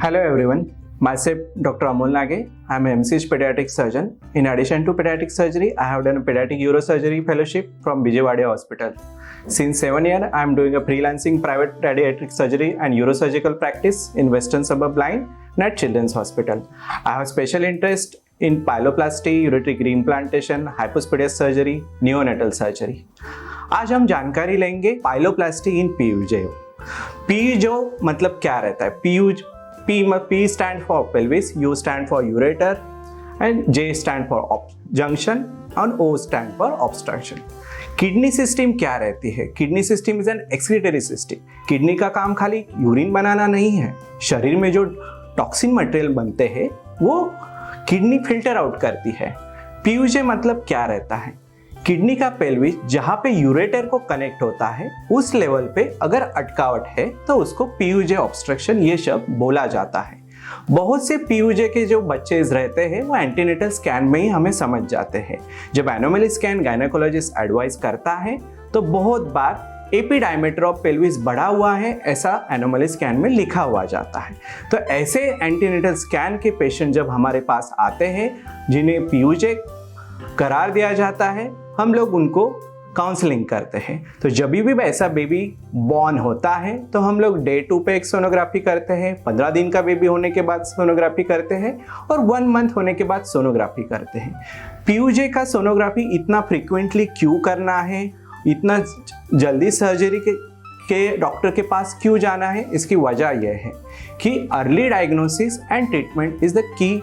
Hello everyone, myself Dr. Amol Nage. I am an MCH pediatric surgeon. In addition to pediatric surgery, I have done a pediatric neurosurgery fellowship from Vijayawada Hospital. Since 7 years, I am doing a freelancing private pediatric surgery and neurosurgical practice in Western Suburb Line at Children's Hospital. I have special interest in pyeloplasty, ureteric reimplantation, hypospadias surgery, neonatal surgery. आज हम जानकारी लेंगे पाइलोप्लास्टी इन पीयूजे। पीयूजो मतलब क्या रहता है? P stand for pelvis, U stand for ureter and J stand for junction and O stand for obstruction. Kidney system क्या रहती है? Kidney system is an excretory system. Kidney का काम खाली यूरिन बनाना नहीं है, शरीर में जो टॉक्सिन मटेरियल बनते हैं वो किडनी फिल्टर आउट करती है। पीयूजे मतलब क्या रहता है? किडनी का पेल्विस जहां पे यूरेटर को कनेक्ट होता है उस लेवल पे अगर अटकावट है तो उसको पीयूजे ऑब्स्ट्रक्शन ये शब्द बोला जाता है। बहुत से पीयूजे के जो बच्चे रहते हैं वो एंटीनेटल स्कैन में ही हमें समझ जाते हैं। जब एनोमली स्कैन गायनेकोलॉजिस्ट एडवाइस करता है तो बहुत बार एपी डायमीटर ऑफ पेल्विस बढ़ा हुआ है ऐसा एनोमली स्कैन में लिखा हुआ जाता है। तो ऐसे एंटीनेटल स्कैन के पेशेंट जब हमारे पास आते हैं जिन्हें पीयूजे करार दिया जाता है, हम लोग उनको काउंसलिंग करते हैं। तो जब भी ऐसा बेबी बॉर्न होता है तो हम लोग डे 2 पे एक सोनोग्राफी करते हैं, 15 दिन का बेबी होने के बाद सोनोग्राफी करते हैं और 1 मंथ होने के बाद सोनोग्राफी करते हैं। पीयूजे का सोनोग्राफी इतना फ्रीक्वेंटली क्यों करना है, इतना जल्दी सर्जरी के डॉक्टर के पास क्यों जाना है? इसकी वजह यह है कि early diagnosis and treatment is the key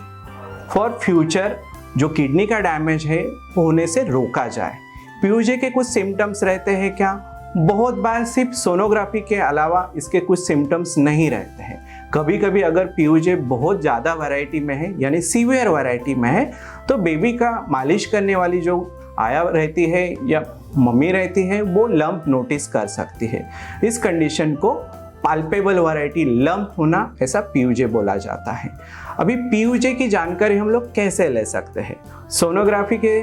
for future जो किडनी का डैमेज है होने से रोका जाए। पीयूजे के कुछ सिम्टम्स रहते हैं क्या? बहुत बार सिर्फ सोनोग्राफी के अलावा इसके कुछ सिम्टम्स नहीं रहते हैं। कभी कभी अगर पीयूजे बहुत ज़्यादा वैरायटी में है यानी सीवियर वैरायटी में है तो बेबी का मालिश करने वाली जो आया रहती है या मम्मी रहती है वो लंप नोटिस कर सकती है। इस कंडीशन को पाल्पेबल वैरायटी लंप होना ऐसा पीयूजे बोला जाता है। अभी पीयूजे की जानकारी हम लोग कैसे ले सकते हैं? सोनोग्राफी के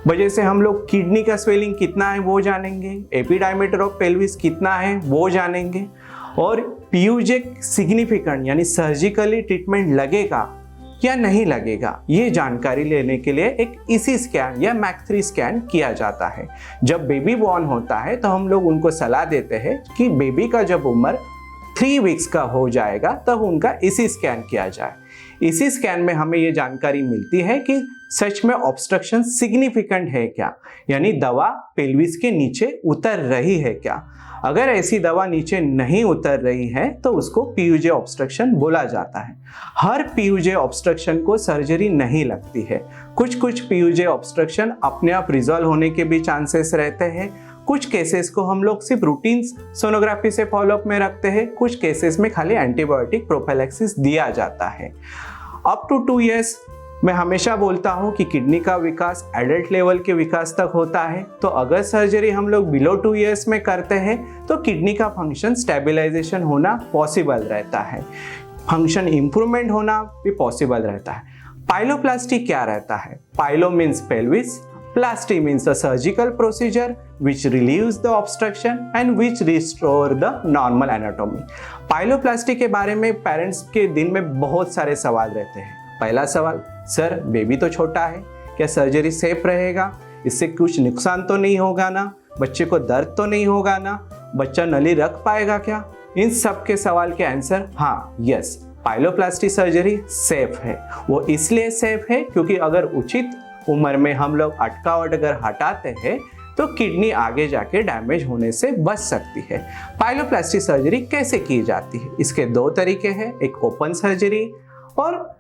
वजह से हम लोग किडनी का स्वेलिंग कितना है वो जानेंगे, एपी डायमीटर ऑफ पेल्विस कितना है वो जानेंगे और पीयूजे सिग्निफिकेंट यानी सर्जिकली ट्रीटमेंट लगेगा या नहीं लगेगा ये जानकारी लेने के लिए एक ईसी स्कैन या मैक3 स्कैन किया जाता है। जब बेबी बॉर्न होता है तो हम लोग उनको सलाह देते हैं कि बेबी का जब उम्र 3 वीक्स का हो जाएगा तब उनका ईसी स्कैन किया जाए। इसी स्कैन में हमें ये जानकारी मिलती है कि सच में ऑब्स्ट्रक्शन सिग्निफिकेंट है क्या, यानी दवा पेल्विस के नीचे उतर रही है क्या। अगर ऐसी दवा नीचे नहीं उतर रही है तो उसको पीयूजे ऑब्स्ट्रक्शन बोला जाता है। हर पीयूजे ऑब्स्ट्रक्शन को सर्जरी नहीं लगती है। कुछ पीयूजे ऑब्स्ट्रक्शन अपने आप रिजॉल्व होने के भी चांसेस रहते हैं। कुछ केसेस को हम लोग सिर्फ रूटीन सोनोग्राफी से फॉलोअप में रखते हैं, कुछ केसेस में खाली एंटीबायोटिक प्रोफिलैक्सिस दिया जाता है। अप टू 2 इयर्स मैं हमेशा बोलता हूं कि किडनी का विकास एडल्ट लेवल के विकास तक होता है। तो अगर सर्जरी हम लोग बिलो 2 इयर्स में करते हैं तो किडनी का फंक्शन स्टेबलाइजेशन होना पॉसिबल रहता है, फंक्शन इंप्रूवमेंट होना भी पॉसिबल रहता है। पाइलोप्लास्टी क्या रहता है? Pilo means pelvis, प्लास्टी means a surgical procedure which relieves the obstruction and which restore the normal anatomy. पाइलोप्लास्टी के बारे में पेरेंट्स के दिन में बहुत सारे सवाल रहते हैं। पहला सवाल, सर बेबी तो छोटा है, क्या सर्जरी सेफ रहेगा? इससे कुछ नुकसान तो नहीं होगा ना? बच्चे को दर्द तो नहीं होगा ना? बच्चा नली रख पाएगा क्या? इन सब के सवाल के आंसर हाँ, यस, पाइलोप्लास्टी सर्जरी सेफ है। वो इसलिए सेफ है क्योंकि अगर उचित उम्र में हम लोग अटकावट अगर हटाते हैं तो किडनी आगे जाके डैमेज होने से बच सकती है। पाइलोप्लास्टी सर्जरी कैसे की जाती है? इसके 2 तरीके हैं, एक ओपन सर्जरी और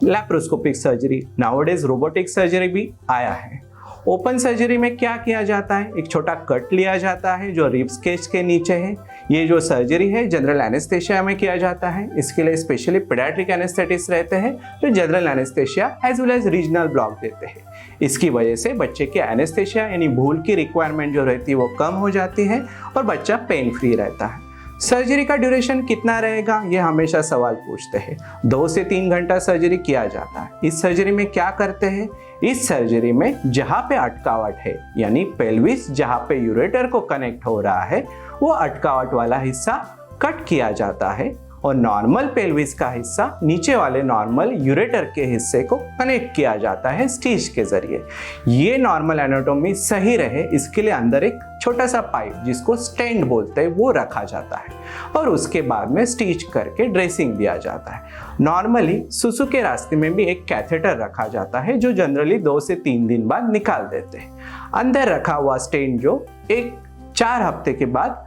laparoscopic surgery. Nowadays robotic surgery भी आया है। ओपन सर्जरी में क्या किया जाता है? एक छोटा कट लिया जाता है जो रिब्स केज के नीचे है। ये जो सर्जरी है जनरल एनेस्थेशिया में किया जाता है। इसके लिए स्पेशली पेडियाट्रिक एनेस्थेटिस्ट रहते हैं जो general anaesthesia as well as regional block देते हैं। इसकी वजह से बच्चे के एनेस्थेशिया यानी भूल की रिक्वायरमेंट जो रहती है वो कम हो जाती है और बच्चा पेन फ्री रहता है। सर्जरी का ड्यूरेशन कितना रहेगा ये हमेशा सवाल पूछते हैं। 2 से 3 घंटा सर्जरी किया जाता है। इस सर्जरी में क्या करते हैं? इस सर्जरी में जहाँ पे अटकावट है यानी पेल्विस जहाँ पे यूरेटर को कनेक्ट हो रहा है वो अटकावट वाला हिस्सा कट किया जाता है और नॉर्मल पेल्विस का हिस्सा नीचे वाले नॉर्मल यूरेटर के हिस्से को कनेक्ट किया जाता है स्टिच के जरिए। ये नॉर्मल एनाटॉमी सही रहे इसके लिए अंदर एक छोटा सा पाइप जिसको स्टेंट बोलते हैं वो रखा जाता है और उसके बाद में स्टिच करके ड्रेसिंग दिया जाता है। नॉर्मली सुसु के रास्ते में भी एक कैथेटर रखा जाता है जो जनरली 2 से 3 दिन बाद निकाल देते हैं। अंदर रखा हुआ स्टेंट जो 4 हफ्ते के बाद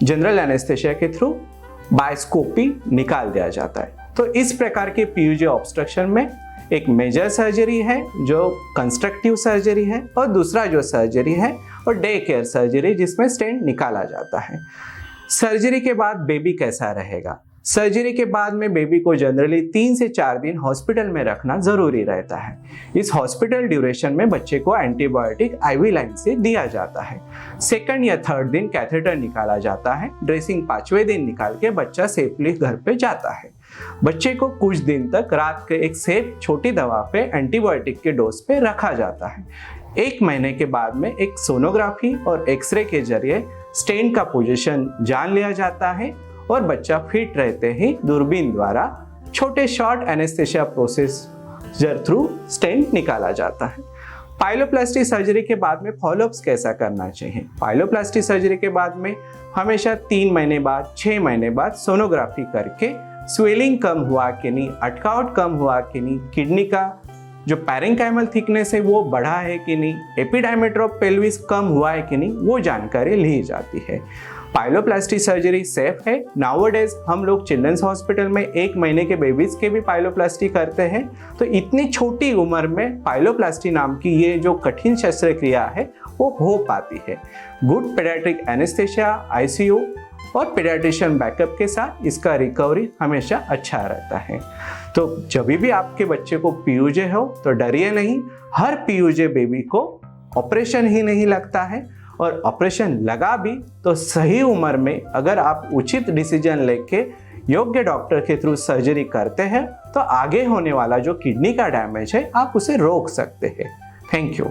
जनरल एनेस्थेशिया के थ्रू बायोस्कोपी निकाल दिया जाता है। तो इस प्रकार के पीयूजे ऑब्स्ट्रक्शन में एक मेजर सर्जरी है जो कंस्ट्रक्टिव सर्जरी है और दूसरा जो सर्जरी है और डे केयर सर्जरी जिसमें स्टेंट निकाला जाता है। सर्जरी के बाद बेबी कैसा रहेगा? सर्जरी के बाद में बेबी को जनरली 3 से 4 दिन हॉस्पिटल में रखना जरूरी रहता है। इस हॉस्पिटल ड्यूरेशन में बच्चे को एंटीबायोटिक आईवी लाइन से दिया जाता है। 2nd या 3rd दिन कैथेटर निकाला जाता है। ड्रेसिंग 5वें दिन निकाल के बच्चा सेफली घर पे जाता है। बच्चे को कुछ दिन तक रात के एक सेफ छोटी दवा पे एंटीबायोटिक के डोज पे रखा जाता है। 1 महीने के बाद में एक सोनोग्राफी और एक्सरे के जरिए स्टेंट का पोजीशन जान लिया जाता है और बच्चा फिट रहते ही दूरबीन द्वारा छोटे short anaesthesia procedure through stent निकाला जाता है। पाइलोप्लास्टी सर्जरी के बाद में फॉलोअप्स कैसा करना चाहिए? पाइलोप्लास्टी सर्जरी के बाद में हमेशा 3 महीने बाद 6 महीने बाद सोनोग्राफी करके स्वेलिंग कम हुआ कि नहीं, अटकावट कम हुआ कि नहीं, किडनी का जो पैरेंकाइमल थिकनेस है वो बढ़ा है कि नहीं, एपिडायमीटर ऑफ पेल्विस कम हुआ है कि नहीं, वो जानकारी ली जाती है। पाइलोप्लास्टी सर्जरी सेफ है। नाउअडेज हम लोग चिल्ड्रंस हॉस्पिटल में 1 महीने के बेबीज के भी पाइलोप्लास्टी करते हैं। तो इतनी छोटी उम्र में पाइलोप्लास्टी नाम की ये जो कठिन शस्त्रक्रिया है वो हो पाती है। गुड पेडियाट्रिक एनेस्थेशिया, आईसीयू और पेडियाट्रिशियन बैकअप के साथ इसका रिकवरी हमेशा अच्छा रहता है। तो जब भी आपके बच्चे को पीयूजे हो तो डरिए नहीं। हर पीयूजे बेबी को ऑपरेशन ही नहीं लगता है और ऑपरेशन लगा भी तो सही उम्र में अगर आप उचित डिसीजन लेके योग्य डॉक्टर के थ्रू सर्जरी करते हैं तो आगे होने वाला जो किडनी का डैमेज है आप उसे रोक सकते हैं। Thank you.